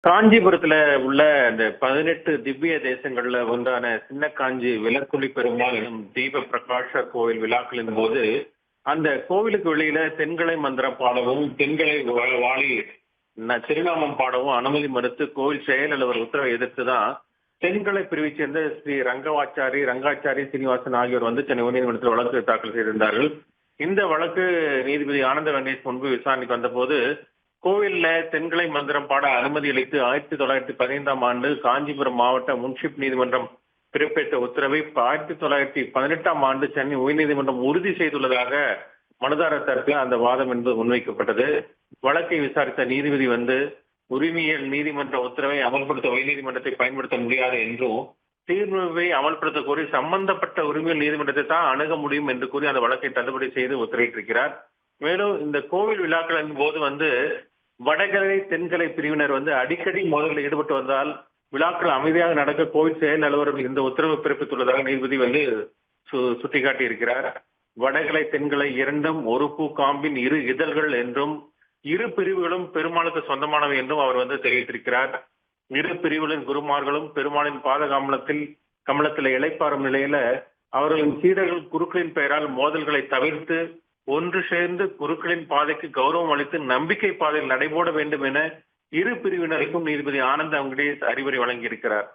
காஞ்சிபுரத்துல உள்ள அந்த 18 திவ்ய தேசங்கள்ல ஒன்றான சின்ன காஞ்சி விலக்குழி பெருமாள் எனும் தீப பிரகாஷ கோவில் விழாக்களின் போது அந்த கோவிலுக்கு வெளியில தென்கலை மந்திரம் பாடவும் தென்கலை வாழி திருநாமம் பாடவும் அனுமதி மறுத்து கோவில் செயல் அலுவலர் உத்தரவை எதிர்த்து தான் தென்கலை பிரிவை சேர்ந்த ஸ்ரீ ரங்காச்சாரி சீனிவாசன் ஆகியோர் வந்து சென்னை உயர்நீதிமன்றத்தில் வழக்கு தாக்கல் செய்திருந்தார்கள். இந்த வழக்கு நீதிபதி ஆனந்த வெங்கடேஷ் முன்பு விசாரணைக்கு வந்தபோது கோவில்ல தென்கலை மந்திரம் பாட அனுமதி அளித்து 1915ஆம் ஆண்டு காஞ்சிபுரம் மாவட்ட முன்சிப் நீதிமன்றம் பிறப்பித்த உத்தரவை 1918ஆம் ஆண்டு சென்னை உயர்நீதிமன்றம் உறுதி செய்துள்ளதாக மனுதாரர் தரப்பில் அந்த வாதம் என்பது முன்வைக்கப்பட்டது. வழக்கை விசாரித்த நீதிபதி வந்து உரிமையியல் நீதிமன்ற உத்தரவை அமல்படுத்த உயர்நீதிமன்றத்தை பயன்படுத்த முடியாது என்றும் தீர்வை அமல்படுத்த கோரி சம்பந்தப்பட்ட உரிமையியல் நீதிமன்றத்தை தான் அணுக முடியும் என்று கூறி அந்த வழக்கை தள்ளுபடி செய்து உத்தரவிட்டிருக்கிறார். மேலும் இந்த கோவில் விழாக்களின் போது வந்து வடகரை தென்கலை பிரிவினர் வந்து அடிக்கடி மோதலில் ஈடுபட்டு வந்தால் விழாக்கள் அமைதியாக நடக்க கோவில் செயல் அலுவலர்கள் இந்த உத்தரவு பிறப்பித்துள்ளதாக நீதிபதி வந்து சுட்டிக்காட்டி இருக்கிறார். வடகலை தென்கலை இரண்டும் ஒரு பூ காம்பின் இரு இதழ்கள் என்றும் இரு பிரிவுகளும் பெருமாளுக்கு சொந்தமானவை என்றும் அவர் வந்து தெரிவித்திருக்கிறார். இரு பிரிவுகளின் குருமார்களும் பெருமாளின் பாத கமலத்தில் இளைப்பாறும் நிலையில அவர்களின் சீடர்கள் குருக்களின் பெயரால் மோதல்களை தவிர்த்து ஒன்று சேர்ந்து குருக்களின் பாதைக்கு கௌரவம் அளித்து நம்பிக்கை பாதையில் நடைபோட வேண்டும் என இரு பிரிவினருக்கும் நீதிபதி ஆனந்த வெங்கடேஷ் அறிவுரை வழங்கியிருக்கிறார்.